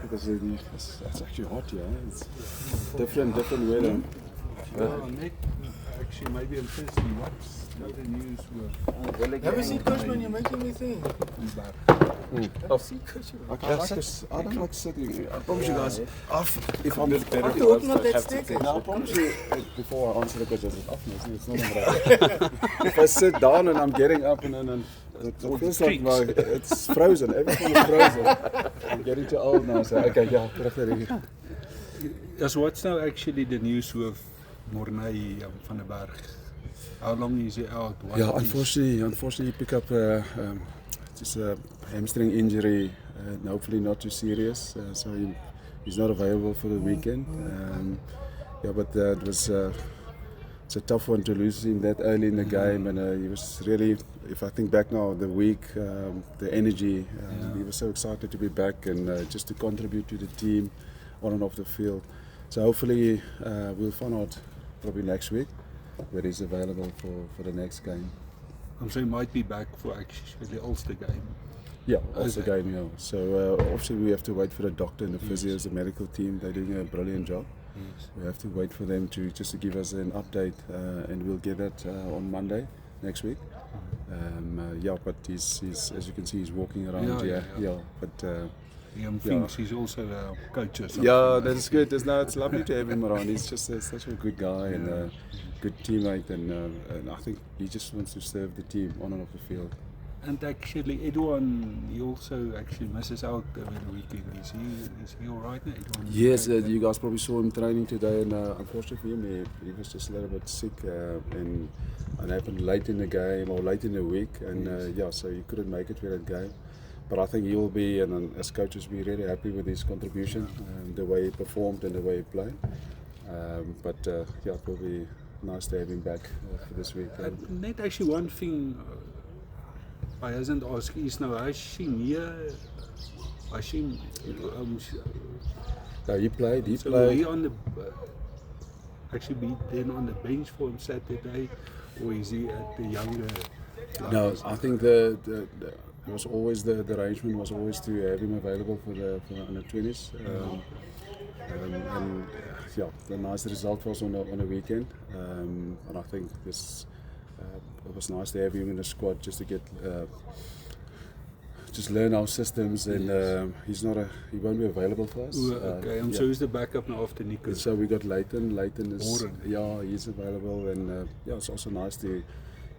because it's actually hot here. It's different weather. Actually, maybe I'm thirsty. What's the news with? Have you seen Coachman? You're making me think. Have you seen Coachman? I don't like sitting. I promise you guys, if I'm After opening up that staircase. no, I promise you, before I answer the question, it's not right. If I sit down and I'm getting up and then it feels like it's frozen. Everything is frozen. I'm getting too old now, so okay, yeah, terug. Yes, what's now actually the news with Mornay van der Berg? How long is he out? Yeah, unfortunately, he picked up just a hamstring injury, and hopefully not too serious. So he's not available for the weekend. Yeah, but it was it's a tough one to lose him that early in the game, and he was really, if I think back now, the week, the energy. He was so excited to be back and just to contribute to the team on and off the field. So hopefully we'll find out probably next week where he's available for the next game. So he might be back for actually the Ulster game. Yeah, Ulster game, yeah. So obviously we have to wait for the doctor and the physios, the medical team. They're doing a brilliant job. Yes. We have to wait for them to give us an update, and we'll get that on Monday next week. Yeah, but he's as you can see, he's walking around. Yeah. But thinks he's also a coach or something. Yeah, that's good. It's lovely to have him around. He's just such a good guy and a good teammate, and I think he just wants to serve the team on and off the field. And actually, Edouard, he also actually misses out over the weekend. Is he all right now, Edouard? Yes, you guys probably saw him training today, and unfortunately for him, he was just a little bit sick, and it happened late in the game or late in the week, and so he couldn't make it for that game. But I think he will be, and as coaches, we're really happy with his contribution, the way he performed and the way he played. But it will be nice to have him back for this week. Net actually one thing I hasn't asked is now, has she he played. So will he on the actually be then on the bench for him Saturday, or is he at the younger? No, I think the was always the arrangement was always to have him available for the under 20s. And the nice result was on the weekend, and I think this it was nice to have him in the squad just to get just learn our systems, and he won't be available for us. Okay, so who's the backup now after Nico? So we got Leighton. Leighton is he's available, and it's also nice to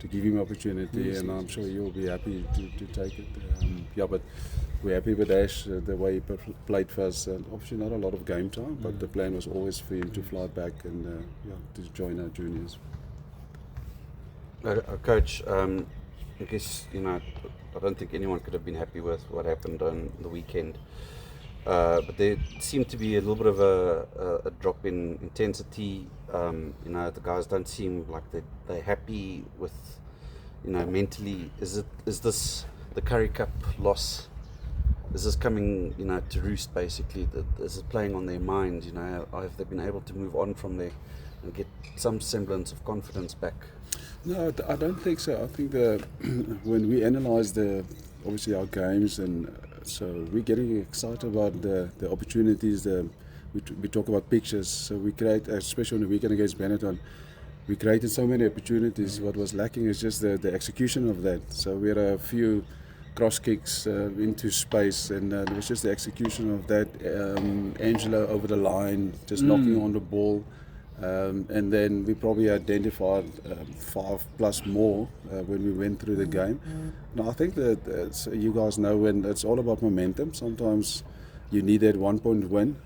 give him opportunity, and I'm sure he'll be happy to take it. But we're happy with Ash, the way he played for us. Obviously not a lot of game time, but the plan was always for him to fly back and to join our juniors. Coach, I guess, I don't think anyone could have been happy with what happened on the weekend. But there seemed to be a little bit of a drop in intensity. The guys don't seem like they're happy with, mentally. Is this the Currie Cup loss? Is this coming, to roost basically? Is it playing on their mind? Have they been able to move on from there and get some semblance of confidence back? No, I don't think so. I think when we analyse obviously our games, and so we're getting excited about the opportunities. We talk about pictures, so we create, especially on the weekend against Benetton, we created so many opportunities. What was lacking is just the execution of that. So we had a few cross kicks into space, and there was just the execution of that. Angelo over the line, just knocking on the ball. And then we probably identified 5+ more when we went through the game. Now I think that you guys know, when it's all about momentum. Sometimes you need that 1-point win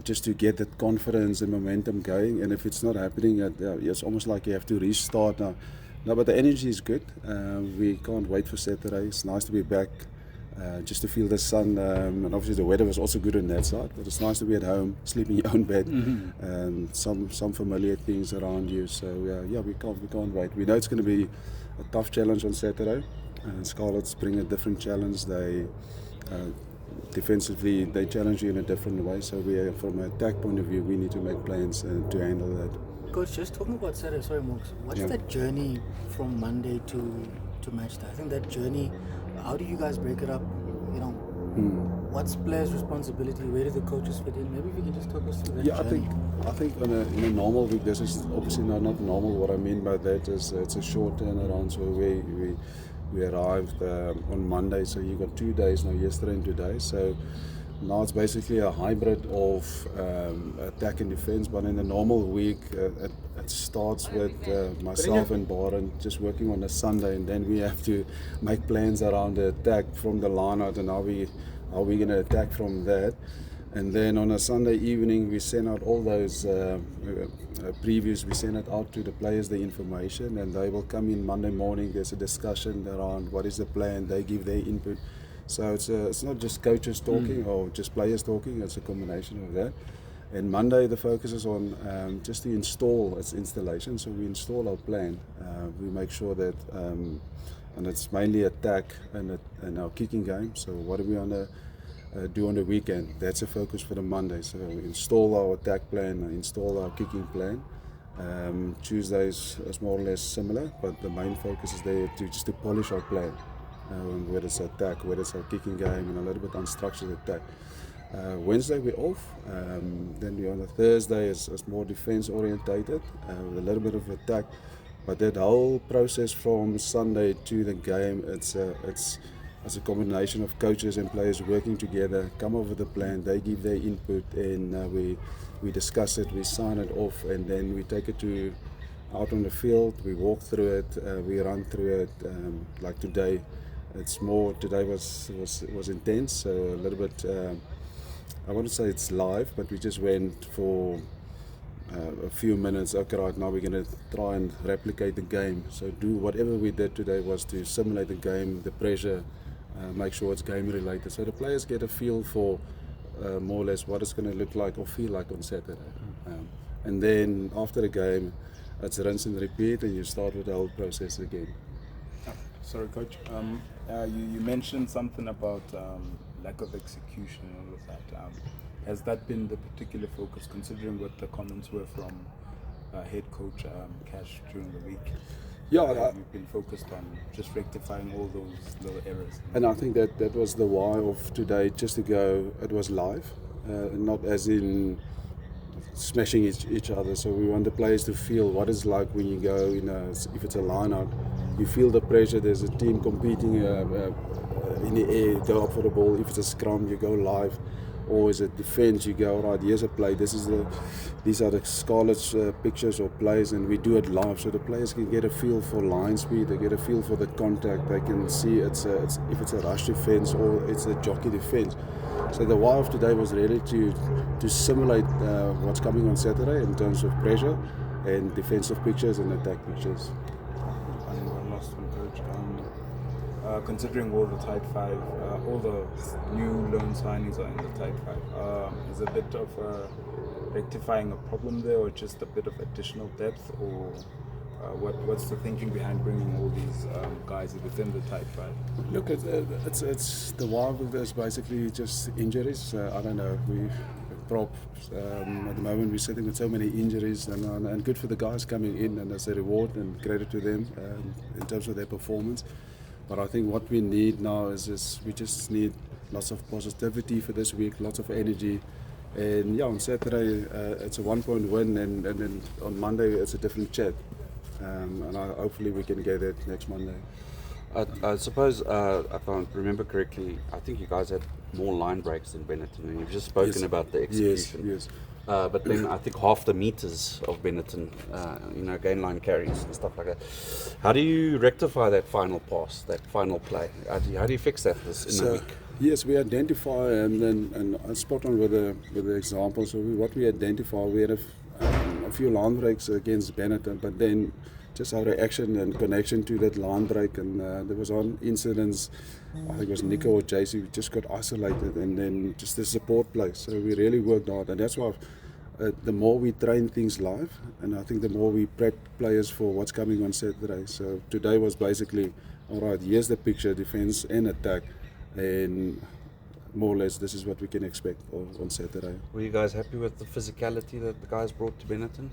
just to get that confidence and momentum going. And if it's not happening, it's almost like you have to restart now. No, but the energy is good. We can't wait for Saturday. It's nice to be back. Just to feel the sun, and obviously the weather was also good on that side, but it's nice to be at home, sleep in your own bed, and some familiar things around you. So we can't wait. We know it's going to be a tough challenge on Saturday, and Scarlets bring a different challenge. They defensively they challenge you in a different way. So from an attack point of view, we need to make plans to handle that. Coach, just talking about Saturday, sorry Marks, what's that journey from Monday to match day? I think that journey, how do you guys break it up? What's players' responsibility? Where do the coaches fit in? Maybe if you can just talk us through that Yeah, journey. I think in a normal week, this is obviously not normal. What I mean by that is it's a short turnaround. So we arrived on Monday, so you got 2 days now, yesterday and today. So now it's basically a hybrid of attack and defense. But in a normal week, it starts with myself and Baron just working on a Sunday, and then we have to make plans around the attack from the line out and how we going to attack from that. And then on a Sunday evening, we send out all those previews. We send it out to the players, the information, and they will come in Monday morning. There's a discussion around what is the plan. They give their input. So it's not just coaches talking or just players talking. It's a combination of that. And Monday, the focus is on just to install. It's installation. So we install our plan. We make sure that, and it's mainly attack and our kicking game. So what are we on the do on the weekend? That's a focus for the Monday. So install our attack plan, install our kicking plan. Tuesdays is more or less similar, but the main focus is there to polish our plan. Whether it's attack, whether it's our kicking game, and a little bit unstructured attack. Wednesday we're off. Then we on a Thursday is more defense orientated, with a little bit of attack. But that whole process from Sunday to the game, it's a combination of coaches and players working together, come up with a plan, they give their input, and we discuss it, we sign it off, and then we take it out on the field, we walk through it, we run through it. Like today, today was intense, so a little bit, I wouldn't say it's live, but we just went for a few minutes. Okay, right now we're going to try and replicate the game. So do whatever we did today was to simulate the game, the pressure, make sure it's game related. So the players get a feel for more or less what it's going to look like or feel like on Saturday. And then after the game, it's rinse and repeat, and you start with the whole process again. Sorry, Coach. You mentioned something about lack of execution and all of that. Has that been the particular focus, considering what the comments were from head coach Cash during the week? Yeah, you've been focused on just rectifying all those little errors. And I think that was the why of today, just to go, it was live, not as in smashing each other. So we want the players to feel what it's like when you go, if it's a line-out, you feel the pressure, there's a team competing in the air, go up for the ball. If it's a scrum, you go live. Or is it defense, you go, right, here's a play, these are the Scarlets pictures or plays, and we do it live, so the players can get a feel for line speed, they get a feel for the contact, they can see if it's a rush defense or it's a jockey defense. So the why of today was really to simulate what's coming on Saturday in terms of pressure and defensive pictures and attack pictures. And one last one, Coach. Considering all the tight five, all the new loan signings are in the tight five, is a bit of rectifying a problem there, or just a bit of additional depth, or what's the thinking behind bringing all these guys within the tight five? Look, it's the why of this basically just injuries. I don't know. At the moment we're sitting with so many injuries, and good for the guys coming in, and as a reward and credit to them in terms of their performance. But I think what we need now is we just need lots of positivity for this week, lots of energy. And yeah, on Saturday it's a 1-point win, and then on Monday it's a different chat. And hopefully we can get it next Monday. I suppose, if I remember correctly, I think you guys had more line breaks than Benetton, and you've just spoken about the execution. Yes. But then I think half the meters of Benetton, gain line carries and stuff like that. How do you rectify that final pass, that final play? How do you fix that in a week? Yes, we identify, and I spot on with the example. So what we identify, we had a few line breaks against Benetton, but then just our reaction and connection to that line break, and there was one incident, I think it was Nico or JC, we just got isolated, and then just the support play. So we really worked hard, and that's why the more we train things live, and I think the more we prep players for what's coming on Saturday. So today was basically, all right, here's the picture, defense and attack, and more or less this is what we can expect on Saturday. Were you guys happy with the physicality that the guys brought to Benetton?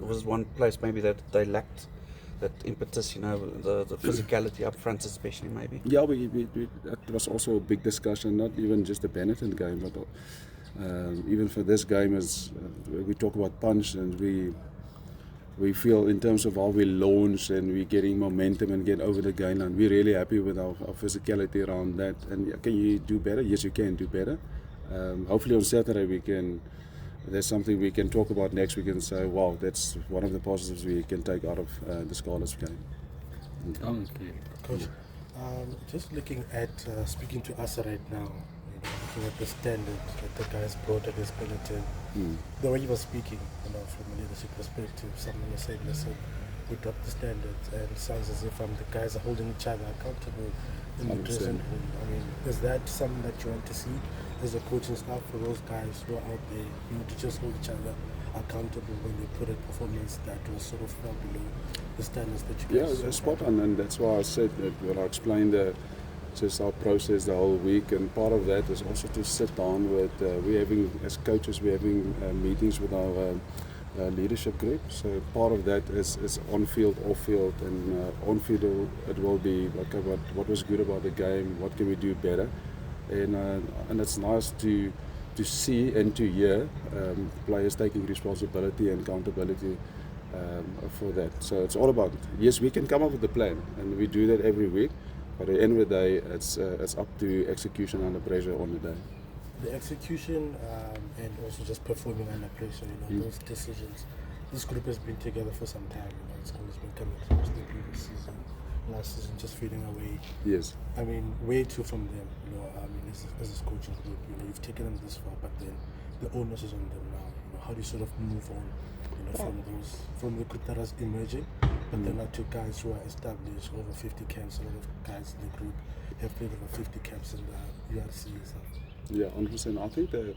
Was one place maybe that they lacked that impetus, the physicality up front especially maybe? Yeah, that was also a big discussion, not even just the Benetton game, but even for this game, as we talk about punch, and we feel in terms of how we launch and we're getting momentum and get over the game line, we're really happy with our physicality around that. And can you do better? Yes, you can do better. Hopefully on Saturday there's something we can talk about next week and say, wow, that's one of the positives we can take out of the Scarlets game. Okay. Coach, just looking at, speaking to us right now, looking at the standard that the guys brought at this Benetton, the way you were speaking, from a leadership perspective, someone was saying, listen, we dropped the standards, and it sounds as if the guys are holding each other accountable in the dressing room. I mean, is that something that you want to see as a coaching staff for those guys who are out there, to just hold each other accountable when they put a performance that was sort of far below the standards that you guys that's spot on, and that's why I said that when I explained just our process the whole week, and part of that is also to sit down with, as coaches, we're having meetings with our leadership group. So part of that is on field, off field, and on field it will be okay, what was good about the game, what can we do better, and it's nice to see and to hear players taking responsibility and accountability for that. So it's all about, yes, we can come up with a plan, and we do that every week. But at the end of the day, it's up to execution under pressure on the day. The execution and also just performing under pressure, those decisions. This group has been together for some time, it's always been coming close the previous season, last season just fading away. Yes. I mean, where to from them, as this coaching group, you've taken them this far, but then the onus is on them now. How do you sort of move on, from the group that is emerging, but then are two guys who are established, over 50 camps, a lot of guys in the group have played over 50 camps in the URC and stuff. Yeah, 100%. I think that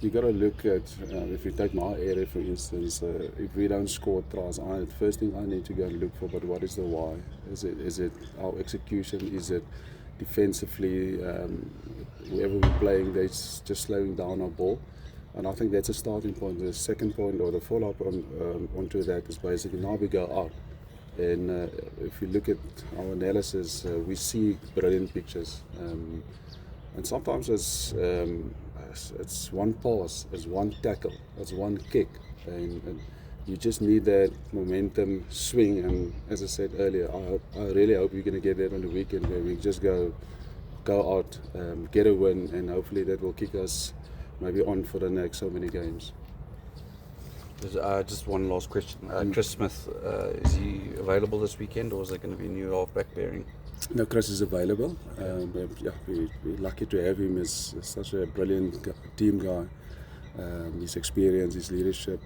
you got to look at, if you take my area for instance, if we don't score tries, the first thing I need to go and look for, but what is the why? Is it our execution? Is it defensively, whoever we're playing, they're just slowing down our ball? And I think that's a starting point. The second point, or the follow-up onto that, is basically now we go out. And if you look at our analysis, we see brilliant pictures. And sometimes it's one pass, it's one tackle, it's one kick. And you just need that momentum swing. And as I said earlier, I really hope we're going to get that on the weekend, where we just go out, get a win, and hopefully that will kick us maybe on for the next so many games. Just one last question. Chris Smith, is he available this weekend, or is there going to be a new halfback pairing? No, Chris is available. We're lucky to have him. He's such a brilliant team guy. His experience, his leadership.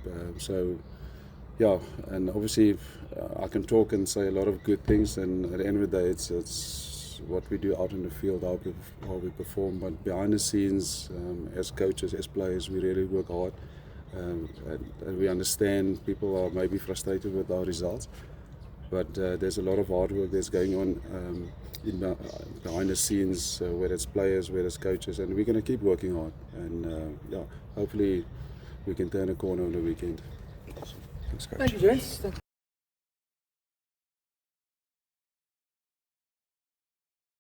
And obviously I can talk and say a lot of good things, and at the end of the day, it's what we do out in the field, how we perform. But behind the scenes, as coaches, as players, we really work hard. And we understand people are maybe frustrated with our results, but there's a lot of hard work that's going on behind the scenes, whether it's players, whether it's coaches, and we're going to keep working hard. And hopefully we can turn a corner on the weekend. Awesome. Thanks, Coach. Thank you, James.